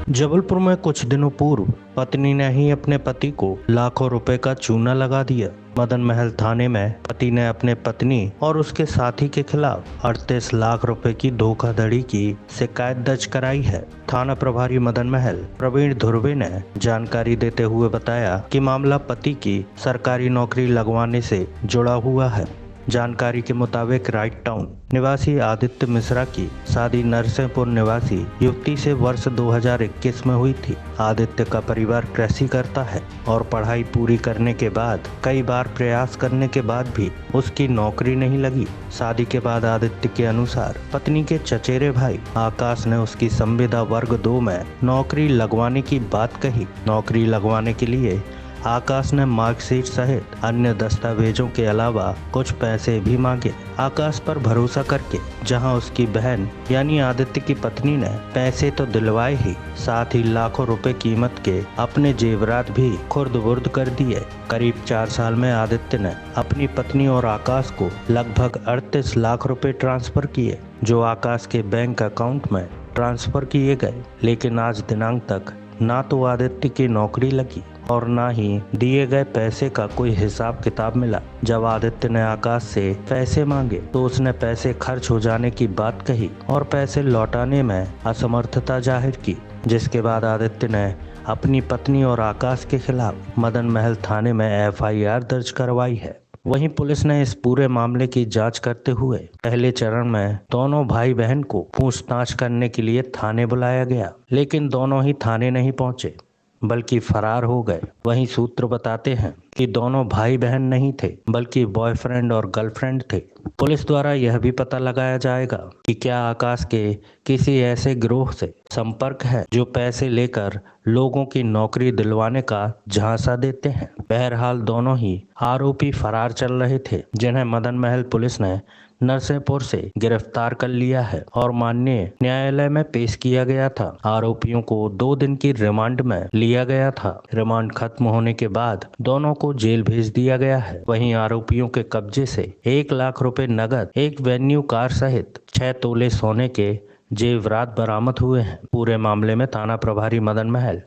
जबलपुर में कुछ दिनों पूर्व पत्नी ने ही अपने पति को लाखों रुपए का चूना लगा दिया। मदन महल थाने में पति ने अपने पत्नी और उसके साथी के खिलाफ 38 लाख रुपए की धोखाधड़ी की शिकायत दर्ज कराई है। थाना प्रभारी मदन महल प्रवीण धुर्वे ने जानकारी देते हुए बताया कि मामला पति की सरकारी नौकरी लगवाने से जुड़ा हुआ है। जानकारी के मुताबिक राइट टाउन निवासी आदित्य मिश्रा की शादी नरसिंहपुर निवासी युवती से वर्ष 2021 में हुई थी। आदित्य का परिवार कृषि करता है और पढ़ाई पूरी करने के बाद कई बार प्रयास करने के बाद भी उसकी नौकरी नहीं लगी। शादी के बाद आदित्य के अनुसार पत्नी के चचेरे भाई आकाश ने उसकी संविदा वर्ग 2 में नौकरी लगवाने की बात कही। नौकरी लगवाने के लिए आकाश ने मार्कशीट सहित अन्य दस्तावेजों के अलावा कुछ पैसे भी मांगे। आकाश पर भरोसा करके जहां उसकी बहन यानी आदित्य की पत्नी ने पैसे तो दिलवाए ही, साथ ही लाखों रुपए कीमत के अपने जेवरात भी खुर्द-बुर्द कर दिए। करीब 4 साल में आदित्य ने अपनी पत्नी और आकाश को लगभग 38 लाख रुपए ट्रांसफर किए, जो आकाश के बैंक अकाउंट में ट्रांसफर किए गए। लेकिन आज दिनांक तक ना तो आदित्य की नौकरी लगी और ना ही दिए गए पैसे का कोई हिसाब किताब मिला। जब आदित्य ने आकाश से पैसे मांगे तो उसने पैसे खर्च हो जाने की बात कही और पैसे लौटाने में असमर्थता जाहिर की, जिसके बाद आदित्य ने अपनी पत्नी और आकाश के खिलाफ मदन महल थाने में FIR दर्ज करवाई है। वहीं पुलिस ने इस पूरे मामले की जांच करते हुए पहले चरण में दोनों भाई बहन को पूछताछ करने के लिए थाने बुलाया गया, लेकिन दोनों ही थाने नहीं पहुंचे बल्कि फरार हो गए। वहीं सूत्र बताते हैं कि दोनों भाई बहन नहीं थे बल्कि बॉयफ्रेंड और गर्लफ्रेंड थे। पुलिस द्वारा यह भी पता लगाया जाएगा कि क्या आकाश के किसी ऐसे गिरोह से संपर्क है जो पैसे लेकर लोगों की नौकरी दिलवाने का झांसा देते हैं। बहरहाल दोनों ही आरोपी फरार चल रहे थे, जिन्हें मदन महल पुलिस ने नरसिंहपुर से गिरफ्तार कर लिया है और माननीय न्यायालय में पेश किया गया था। आरोपियों को 2 दिन की रिमांड में लिया गया था। रिमांड खत्म होने के बाद दोनों को जेल भेज दिया गया है। वहीं आरोपियों के कब्जे से 1 लाख रुपए नगद, एक वेन्यू कार सहित 6 तोले सोने के जेवरात बरामद हुए हैं। पूरे मामले में थाना प्रभारी मदन महल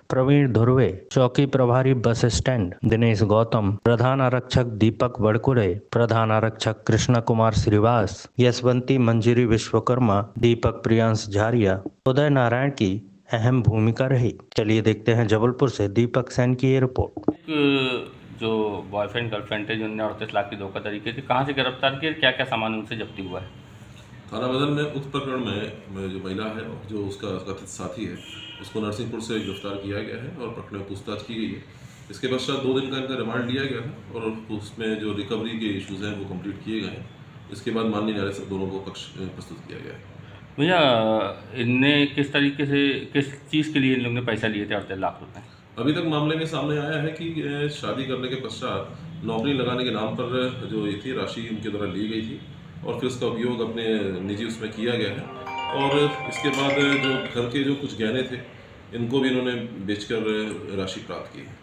प्रवीण धुर्वे, चौकी प्रभारी बस स्टैंड दिनेश गौतम, प्रधान आरक्षक दीपक वड़कुरे, प्रधान आरक्षक कृष्णा कुमार श्रीवास, यशवंती मंजिरी विश्वकर्मा, दीपक प्रियांश झारिया, उदय नारायण की अहम भूमिका रही। चलिए देखते हैं जबलपुर से दीपक सेन की ये रिपोर्ट। जो बॉयफ्रेंड गर्लफ्रेंड थे जिनने 38 लाख की धोखाधड़ी की थी, कहाँ से गिरफ्तार किए, क्या क्या सामान उनसे जब्ती हुआ है? थाना बदल में उक्त प्रकरण में जो महिला है और जो उसका कथित साथी है, उसको नरसिंहपुर से गिरफ्तार किया गया है और प्रकरण में पूछताछ की गई है। इसके पश्चात 2 दिन का इनका रिमांड लिया गया है और उसमें जो रिकवरी के इश्यूज़ हैं वो कंप्लीट किए गए हैं। इसके बाद माननीय न्यायालय से दोनों को पक्ष प्रस्तुत किया गया है। भैया, इनने किस तरीके से, किस चीज़ के लिए इन लोगों ने पैसा लिए थे 38 लाख रुपए? अभी तक मामले में सामने आया है कि शादी करने के पश्चात नौकरी लगाने के नाम पर जो ये थी राशि उनके द्वारा ली गई थी और फिर उसका उपयोग अपने निजी उसमें किया गया है और इसके बाद जो घर के जो कुछ गहने थे इनको भी इन्होंने बेचकर राशि प्राप्त की है।